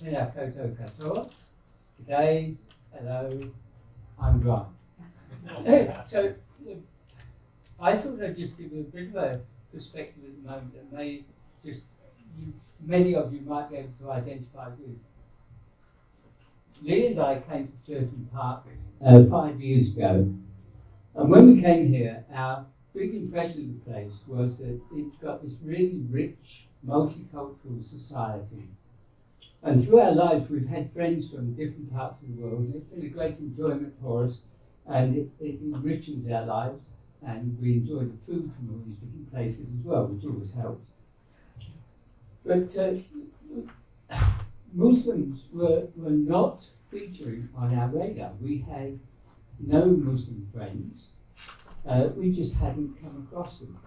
Tēnā koutou katoa. Today, hello, I'm Grant. So, I thought I'd just give you a bit of a perspective at the moment that may just, many of you might be able to identify with. Lee and I came to Churton Park 5 years ago, and when we came here, our big impression of the place was that it's got this really rich, multicultural society. And through our lives, we've had friends from different parts of the world, and it's been a great enjoyment for us, and it enriches our lives, and we enjoy the food from all these different places as well, which always helps. But Muslims were not featuring on our radar. We had no Muslim friends. We just hadn't come across them.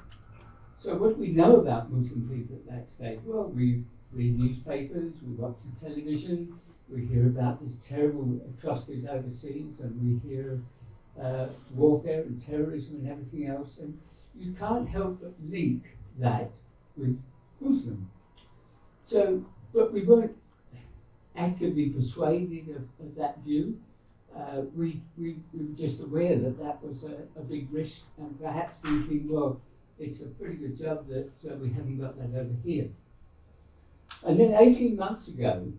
So what do we know about Muslim people at that stage? Well, we read newspapers, we watch the television, we hear about these terrible atrocities overseas, and we hear warfare and terrorism and everything else, and you can't help but link that with Muslim. So, but we weren't actively persuaded of that view. We were just aware that that was a big risk, and perhaps thinking, well, it's a pretty good job that we haven't got that over here. And then 18 months ago,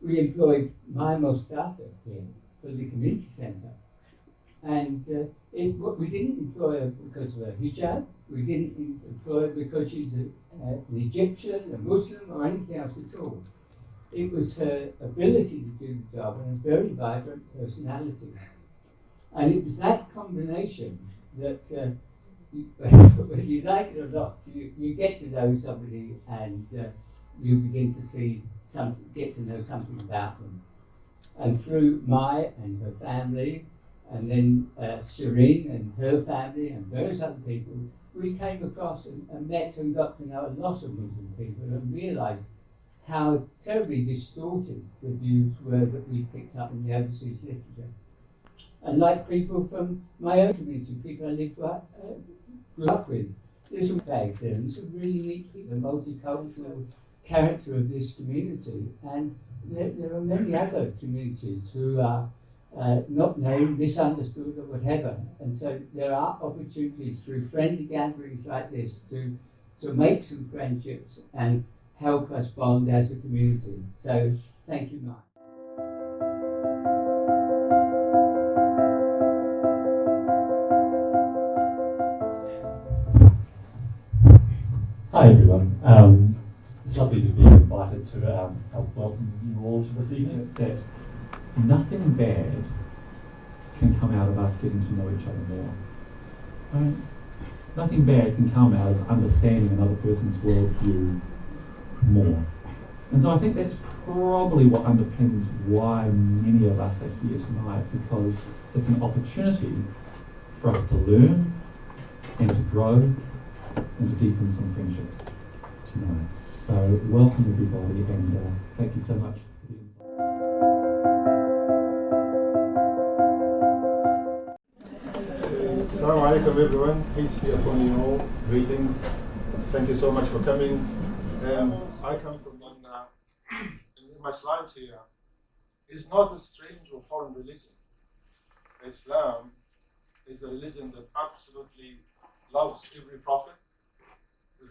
we employed Maya Mostafa here for the community centre. And we didn't employ her because of her hijab, we didn't employ her because she's an Egyptian, a Muslim, or anything else at all. It was her ability to do the job and a very vibrant personality. And it was that combination that, whether you like it or not, you get to know somebody and you begin to get to know something about them. And through Mai and her family, and then Shireen and her family and various other people, we came across and met and got to know a lot of Muslim people and realised how terribly distorted the views were that we picked up in the overseas literature. And like people from my own community, people I grew up with, there's some bags there and some really neat people, the multicultural character of this community. And there are many other communities who are not known, misunderstood or whatever. And so there are opportunities through friendly gatherings like this to make some friendships and help us bond as a community. So thank you, Mike. Hi everyone. It's lovely to be invited to help welcome you all to this evening. That nothing bad can come out of us getting to know each other more. Right? Nothing bad can come out of understanding another person's worldview more. And so I think that's probably what underpins why many of us are here tonight, because it's an opportunity for us to learn and to grow and to deepen some friendships tonight. So welcome everybody, and thank you so much for being here. Assalamu alaikum everyone, peace be upon you all, greetings, thank you so much for coming. I come from in my slides here, is not a strange or foreign religion. Islam is a religion that absolutely loves every prophet,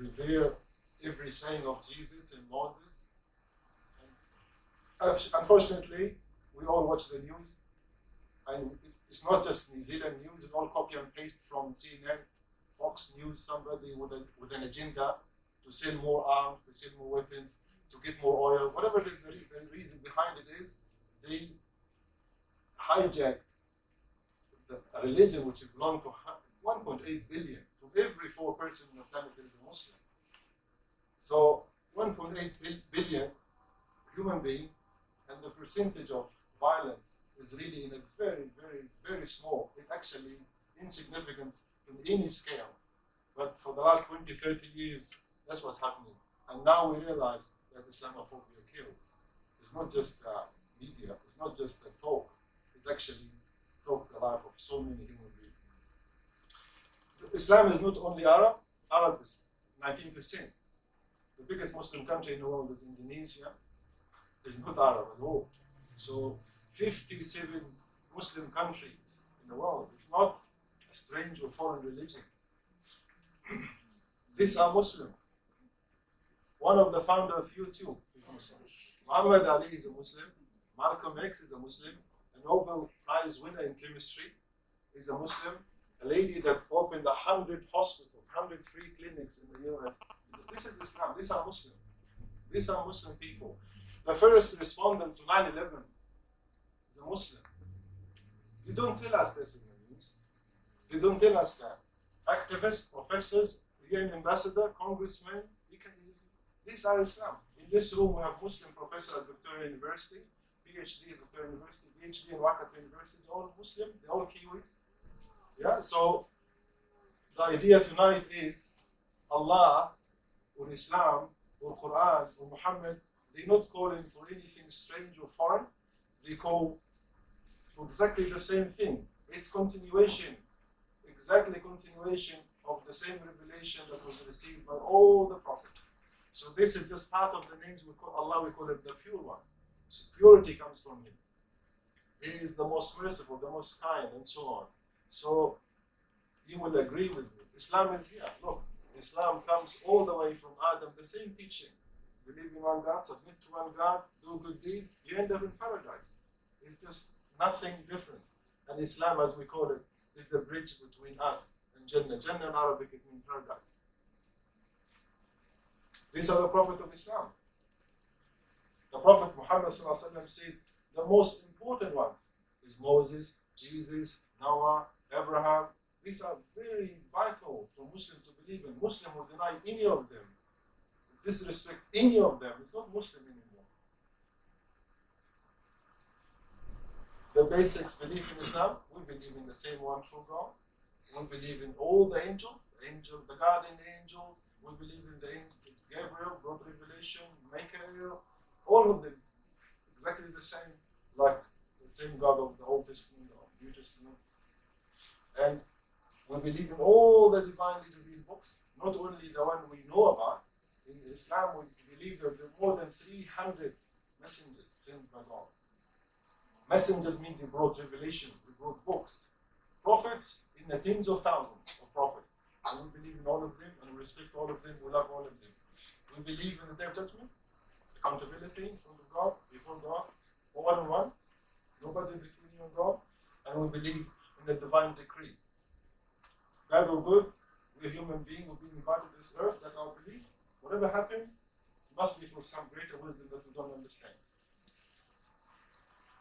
revere every saying of Jesus and Moses. And unfortunately, we all watch the news, and it's not just New Zealand news, it's all copy and paste from CNN, Fox News, somebody with an agenda to sell more arms, to sell more weapons, to get more oil, whatever the reason behind it is, they hijacked a religion which belonged to 1.8 billion. So every 4 persons on the planet is a Muslim. So 1.8 billion human being, and the percentage of violence is really in a very, very, very small. It's actually insignificant in any scale. But for the last 20, 30 years, that's what's happening. And now we realize that Islamophobia kills. It's not just media, it's not just a talk. It actually took the life of so many human beings. Islam is not only Arab. Arab is 19%. The biggest Muslim country in the world is Indonesia. is not Arab at all. So 57 Muslim countries in the world. It's not a strange or foreign religion. These are Muslim. One of the founder of YouTube is a Muslim. Muhammad Ali is a Muslim. Malcolm X is a Muslim. A Nobel Prize winner in chemistry is a Muslim. A lady that opened 100 hospitals, 100 free clinics in the US. This is Islam. These are Muslim. These are Muslim people. The first respondent to 9/11 is a Muslim. They don't tell us this in the news. They don't tell us that. Activists, professors, UN ambassador, congressmen, these are Islam. In this room we have Muslim professor at Victoria University, PhD at Victoria University, PhD in Waikato University, they're all Muslim, they're all Kiwis. Yeah, so the idea tonight is Allah or Islam or Quran or Muhammad, they're not calling for anything strange or foreign. They call for exactly the same thing. It's continuation, exactly continuation of the same revelation that was received by all the prophets. So this is just part of the names we call Allah, we call it the pure one. So purity comes from him. He is the most merciful, the most kind, and so on. So you will agree with me. Islam is here. Look, Islam comes all the way from Adam, the same teaching. Believe in one God, submit to one God, do good deed, you end up in paradise. It's just nothing different. And Islam, as we call it, is the bridge between us and Jannah. Jannah in Arabic, it means paradise. These are the Prophet of Islam. The Prophet Muhammad said the most important ones is Moses, Jesus, Noah, Abraham. These are very vital for Muslims to believe in. Muslim will deny any of them, disrespect any of them. It's not Muslim anymore. The basics belief in Islam, we believe in the same one true God. We believe in all the angels, the guardian angels. We believe in the angel Gabriel, brought revelation, Michael, all of them exactly the same, like the same God of the Old Testament or New Testament. And we believe in all the divinely revealed books, not only the one we know about. In Islam, we believe that there are more than 300 messengers sent by God. Messengers mean they brought revelation, they brought books. Prophets, in the tens of thousands of prophets. And we believe in all of them, and we respect all of them, we love all of them. We believe in the Day of Judgment, accountability in front of God, before God, all in one, nobody between you and God, and we believe in the divine decree. Bad or good, we're human beings, we've been invited to this earth, that's our belief. Whatever happened, must be for some greater wisdom that we don't understand.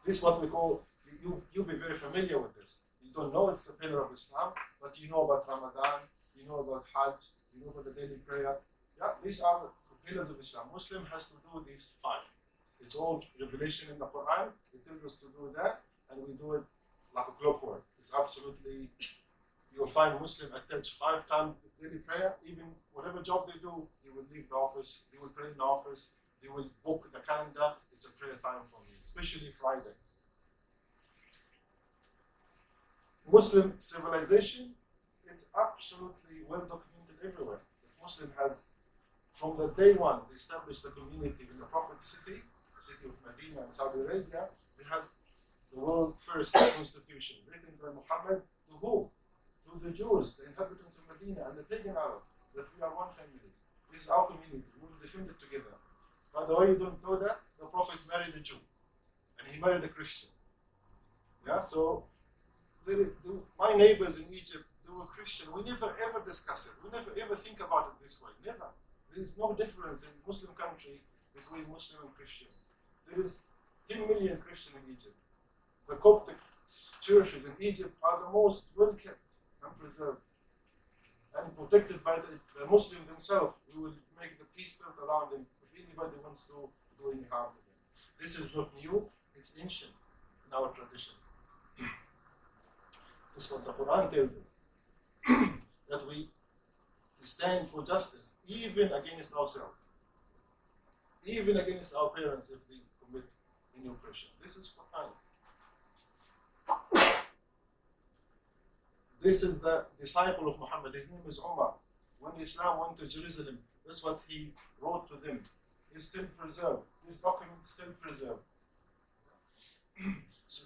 This is what we call, you'll be very familiar with this. You don't know it's the pillar of Islam, but you know about Ramadan, you know about Hajj, you know about the daily prayer. Yeah, these are the pillars of Islam. Muslim has to do these 5. It's all revelation in the Quran. It tells us to do that, and we do it like a clockwork. It's absolutely, you'll find Muslim attached 5 times daily prayer. Even whatever job they do, they will leave the office, they will pray in the office, they will book the calendar. It's a prayer time for me, especially Friday. Muslim civilization, it's absolutely well documented everywhere. The Muslim has, from the day one, they established a community in the Prophet's city, the city of Medina in Saudi Arabia. They had the world's first constitution written by Muhammad to who? To the Jews, the inhabitants of Medina, and the pagan Arab, that we are one family. This is our community. We will defend it together. By the way, you don't know that the Prophet married a Jew, and he married a Christian. Yeah, so my neighbors in Egypt, they were Christian. We never ever discuss it. We never ever think about it this way. Never. There is no difference in Muslim country between Muslim and Christian. There is 10 million Christian in Egypt. The Coptic churches in Egypt are the most well kept and preserved and protected by the Muslims themselves. We will make the peace built around them if anybody wants to do any harm to them. This is not new, it's ancient in our tradition. That's what the Quran tells us. That we stand for justice, even against ourselves. Even against our parents if they commit any oppression. This is Quran. This is the disciple of Muhammad. His name is Umar. When Islam went to Jerusalem, that's what he wrote to them. is still preserved. This document is still preserved. So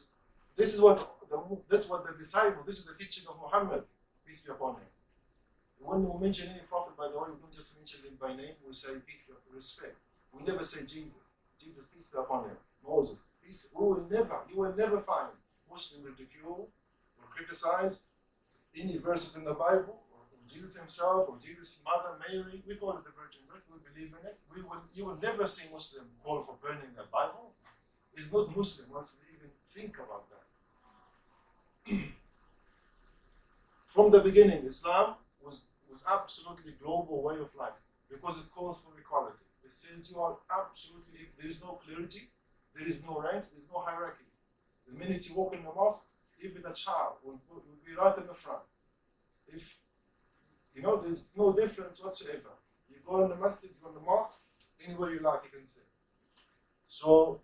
this is what the disciple, this is the teaching of Muhammad, peace be upon him. When we mention any prophet, by the way, we don't just mention him by name, we say peace be upon respect. We never say Jesus. Jesus, peace be upon him. Moses, peace. You will never find Muslim ridicule or criticize any verses in the Bible, or Jesus himself, or Jesus' mother Mary. We call it the Virgin Birth, we believe in it. You will never see Muslim call for burning the Bible. It's not Muslim once they even think about that. From the beginning, Islam was absolutely global way of life because it calls for equality. It says you are absolutely, there is no clarity, there is no ranks, there is no hierarchy. The minute you walk in the mosque, even a child will be right in the front. If there's no difference whatsoever. You go in the masjid, you go in the mosque, anywhere you like, you can sit. So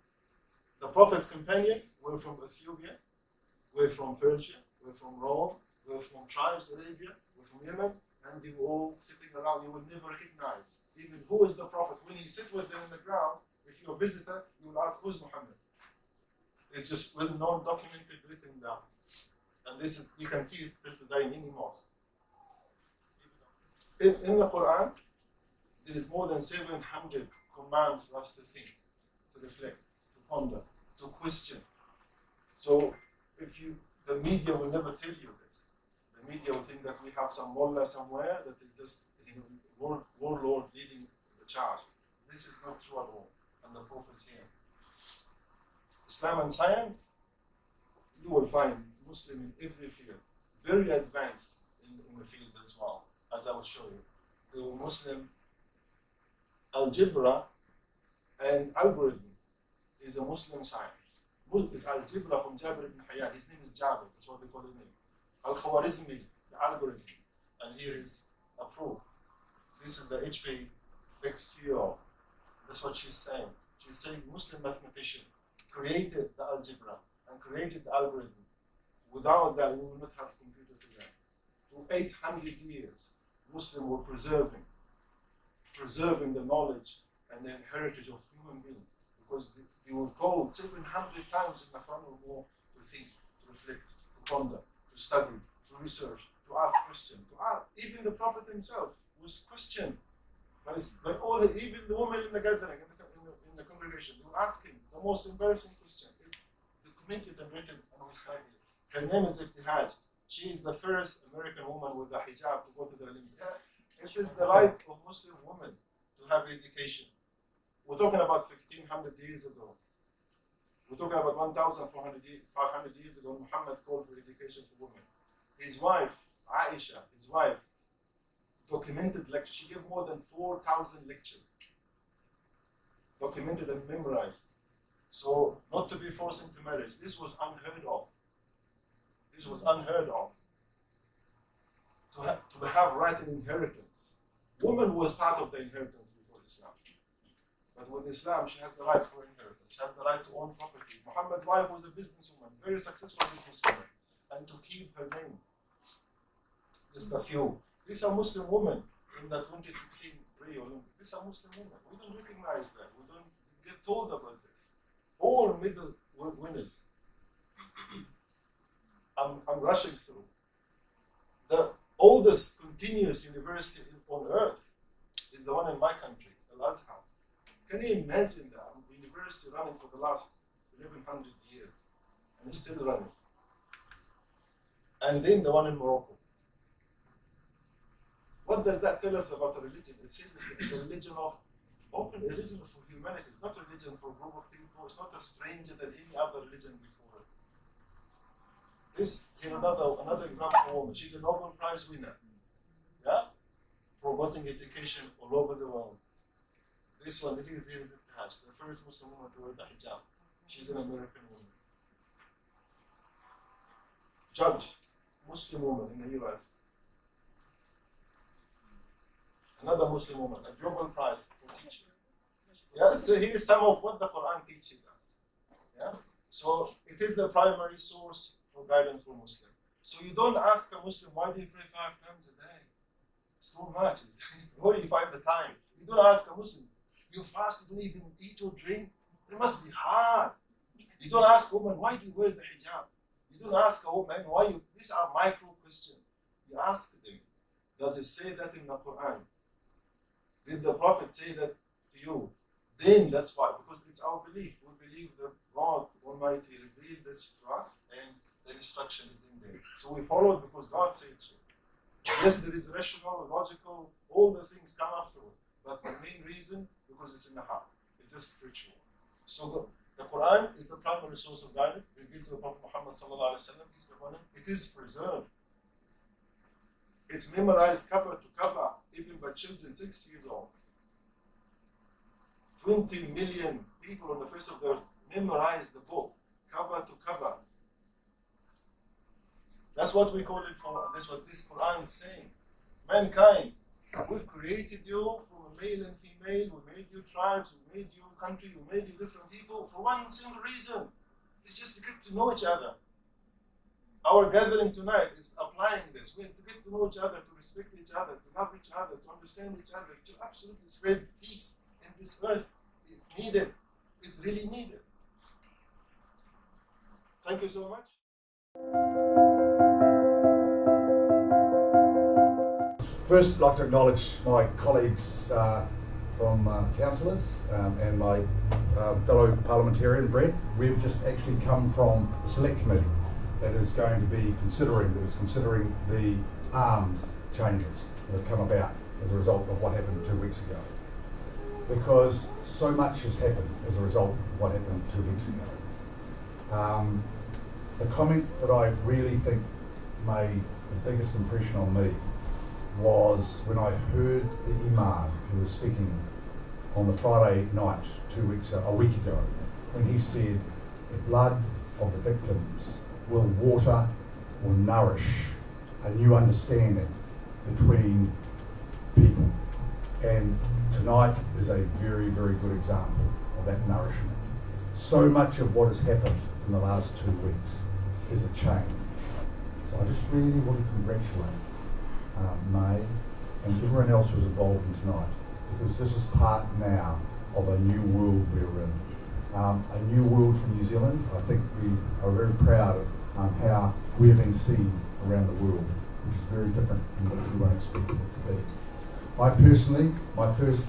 the Prophet's companion were from Ethiopia, were from Persia, were from Rome, were from tribes, Arabia, were from Yemen, and they were all sitting around. You will never recognize even who is the Prophet. When you sit with them on the ground, if you're a visitor, you will ask, who's Muhammad? It's just well known, documented, written down. And this is, you can see it till today in any mosque. In the Quran, there is more than 700 commands for us to think, to reflect, to ponder, to question. So the media will never tell you this. The media will think that we have some mullah somewhere that is just warlord leading the charge. This is not true at all. And the Prophet is here. Islam and science, you will find Muslim in every field, very advanced in the field as well, as I will show you. The Muslim algebra and algorithm is a Muslim science. It's algebra from Jabir ibn Hayyan. His name is Jabir, that's what they call his name. Al-Khwarizmi, the algorithm. And here is a proof. This is the HP X0. That's what she's saying. She's saying Muslim mathematician created the algebra and created the algorithm. Without that, we will not have computer today. For 800 years, Muslims were preserving the knowledge and the heritage of human beings, because they were called 700 times in the Quran or more to think, to reflect, to ponder, to study, to research, to ask questions. Even the Prophet himself was questioned by all, even the women in the gathering, in the congregation. They were asking the most embarrassing question. It's documented and written on his slide here. Her name is Ibtihaj. She is the first American woman with a hijab to go to the Olympics. It is the right of Muslim women to have education. We're talking about 1,500 years ago. We're talking about 1,500 years ago. Muhammad called for education for women. His wife, Aisha, documented lectures. She gave more than 4,000 lectures, documented and memorized. So, not to be forced into marriage. This was unheard of. This was unheard of. To have right in inheritance. Woman was part of the inheritance before Islam. But with Islam, she has the right for inheritance. She has the right to own property. Muhammad's wife was a businesswoman, very successful businesswoman. And to keep her name. Just a few. These are Muslim women in the 2016 Rio Olympics. These are Muslim women. We don't recognize that. We don't get told about this. All medal winners. I'm rushing through. The oldest continuous university on earth is the one in my country, Al-Azhar. Can you imagine that? The university running for the last 1,100 years and it's still running. And then the one in Morocco. What does that tell us about a religion? It says that it's a religion of open, a religion for humanity. It's not a religion for a group of people. It's not a stranger than any other religion before it. This, here another example of a woman. She's a Nobel Prize winner. Yeah? Promoting education all over the world. This one, here is Ibtihaj, the first Muslim woman to wear the hijab. She's an American woman. Judge, Muslim woman in the US. Another Muslim woman, a Nobel Prize for teaching. Yeah, so here's some of what the Quran teaches us. Yeah? So it is the primary source for guidance for Muslims. So you don't ask a Muslim, why do you pray 5 times a day? It's too much. Where do you find the time? You don't ask a Muslim, You fast, you don't even eat or drink. It must be hard. You don't ask a woman, why do you wear the hijab? You don't ask a woman, why you, these are micro questions. You ask them, does it say that in the Quran? Did the Prophet say that to you? Then that's why, because it's our belief. We believe that God Almighty revealed this to us and the instruction is in there. So we follow it because God said so. Yes, there is rational, logical, all the things come afterward. But the main reason, because it's in the heart. It's just spiritual. So the Quran is the primary source of guidance, revealed to the Prophet Muhammad sallallahu alaihi wasallam, peace be upon him. It is preserved. It's memorized cover to cover, even by children 6 years old. 20 million people on the face of the earth memorize the book, cover to cover. That's what we call it for, that's what this Quran is saying. Mankind, we've created you from a male and female, we made you tribes, we made you country, we made you different people for one single reason. It's just to get to know each other. Our gathering tonight is applying this. We have to get to know each other, to respect each other, to love each other, to understand each other, to absolutely spread peace in this earth. It's needed. It's really needed. Thank you so much. First, I'd like to acknowledge my colleagues from councillors and my fellow parliamentarian, Brett. We've just actually come from the select committee that is going to be considering the arms changes that have come about as a result of what happened 2 weeks ago. Because so much has happened as a result of what happened 2 weeks ago. The comment that I really think made the biggest impression on me was when I heard the Imam who was speaking on the Friday night a week ago, when he said the blood of the victims will water or nourish a new understanding between people. And tonight is a very, very good example of that nourishment. So much of what has happened in the last 2 weeks is a change. So I just really want to congratulate May and everyone else who's involved in tonight, because this is part now of a new world we're in. A new world for New Zealand. I think we are very proud of how we're being seen around the world, which is very different from what everyone expected it to be. I personally, my first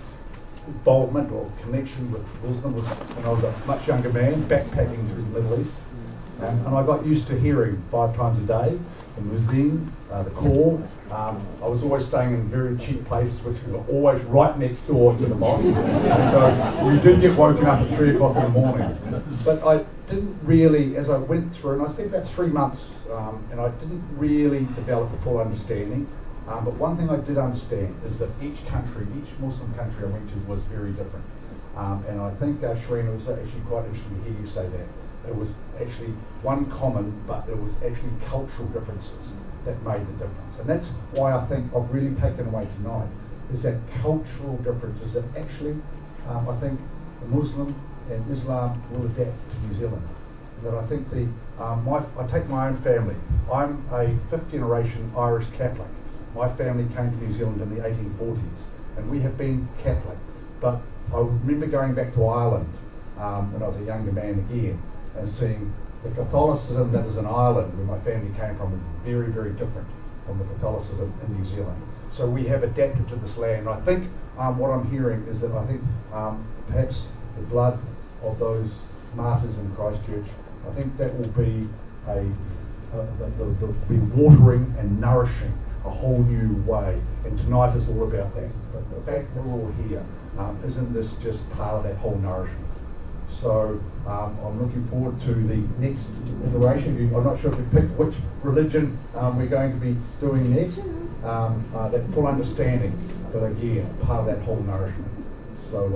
involvement or connection with Muslim was when I was a much younger man, backpacking through the Middle East. And I got used to hearing 5 times a day the muezzin, the call. I was always staying in very cheap places, which were always right next door to the mosque. And so we did get woken up at 3 o'clock in the morning. But I didn't really, as I went through, and I spent about 3 months, and I didn't really develop a full understanding. But one thing I did understand is that each country, each Muslim country I went to was very different. And I think, Shireen, it was actually quite interesting to hear you say that. It was actually one common, but it was actually cultural differences that made the difference. And that's why I think I've really taken away tonight, is that cultural differences that actually, I think the Muslim and Islam will adapt to New Zealand. That I think I take my own family. I'm a 5th generation Irish Catholic. My family came to New Zealand in the 1840s, and we have been Catholic. But I remember going back to Ireland when I was a younger man again, and seeing the Catholicism that is in Ireland, where my family came from, is very, very different from the Catholicism in New Zealand. So we have adapted to this land. I think what I'm hearing is that I think perhaps the blood of those martyrs in Christchurch, I think that will be be watering and nourishing a whole new way. And tonight is all about that. But the fact that we're all here, isn't this just part of that whole nourishment? So I'm looking forward to the next iteration. I'm not sure if we picked which religion we're going to be doing next, that full understanding, but again, part of that whole nourishment. So,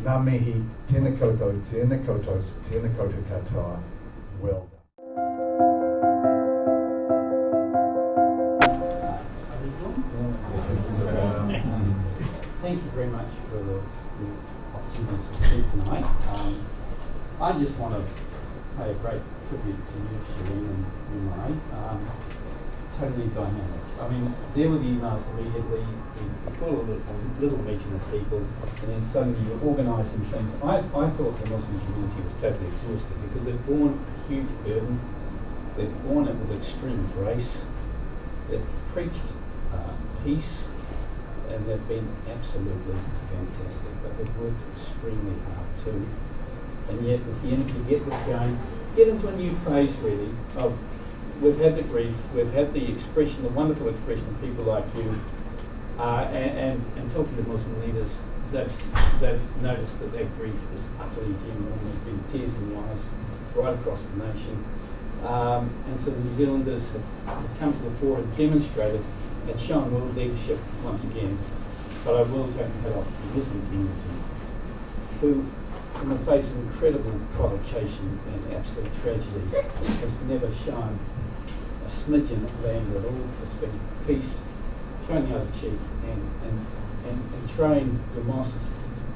ngā mihi, tēnā koutou, tēnā koutou, tēnā koutou katoa. Well done. Thank you very much for the opportunity to speak tonight. I just want to pay a great tribute to you, Shireen and Mai. totally dynamic. I mean, there were the emails immediately, we call a little meeting of people, and then suddenly you're organising things. I thought the Muslim community was totally exhausted because they've borne a huge burden, they've borne it with extreme grace, they've preached peace, and they've been absolutely fantastic, but they've worked extremely hard too. And yet it's the end to get this going, get into a new phase really of, we've had the grief, we've had the expression, the wonderful expression of people like you, and talking to Muslim leaders, they've noticed that their grief is utterly genuine. There's been tears in the eyes right across the nation. And so the New Zealanders have come to the fore and demonstrated and shown world leadership once again. But I will take the hat off to the Muslim community, who, in the face of incredible provocation and absolute tragedy, has never shown a smidgen of anger at all. It's been peace, showing the other cheek, and train the mosques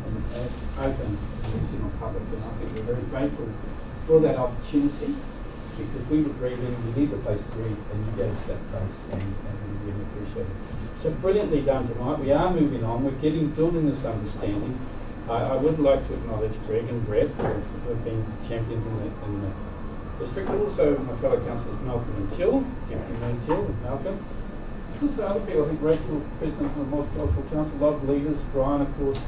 and open the New Zealand public. And I think we're very grateful for that opportunity, because we were grieving, you need the place to grieve, and you gave us that place, and we really appreciate it. So brilliantly done tonight. We are moving on. We're building this understanding. I would like to acknowledge Greg and Brett, who have been champions in the district, but also my fellow councillors Malcolm and Jill, and Malcolm. Also other people, I think Rachel, President of the Multicultural Council, a lot of leaders, Brian of course,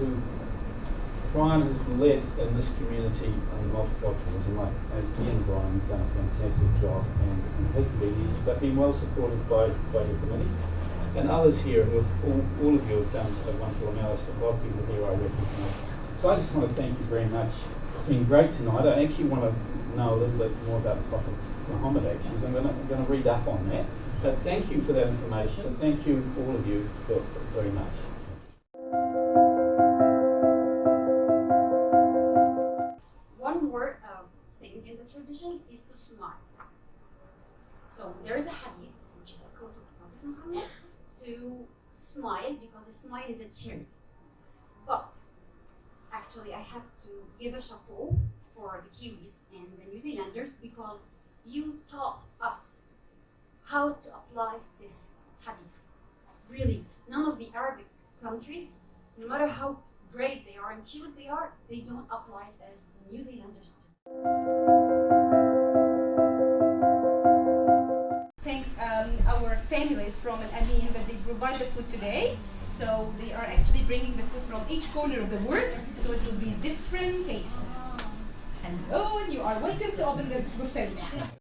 Brian has led in this community on multiculturalism. Again, Brian's done a fantastic job, and it hasn't been easy, but been well supported by your committee. And others here, who have, all of you have done a wonderful analysis. A lot of people here I recognise. So I just want to thank you very much. It's been great tonight. I actually want to know a little bit more about the Prophet Muhammad actually, so I'm going to read up on that. But thank you for that information. Thank you, all of you, for very much. One more thing in the traditions is to smile. So there is a hadith, which is a quote of Prophet Muhammad, to smile because a smile is a charity. But actually, I have to give a chapeau for the Kiwis and the New Zealanders, because you taught us how to apply this hadith. Really, none of the Arabic countries, no matter how great they are and cute they are, they don't apply it as the New Zealanders do. Thanks our families from Al Amin that they provide the food today. So they are actually bringing the food from each corner of the world, so it will be different taste. Hello, you are welcome to open the buffet now.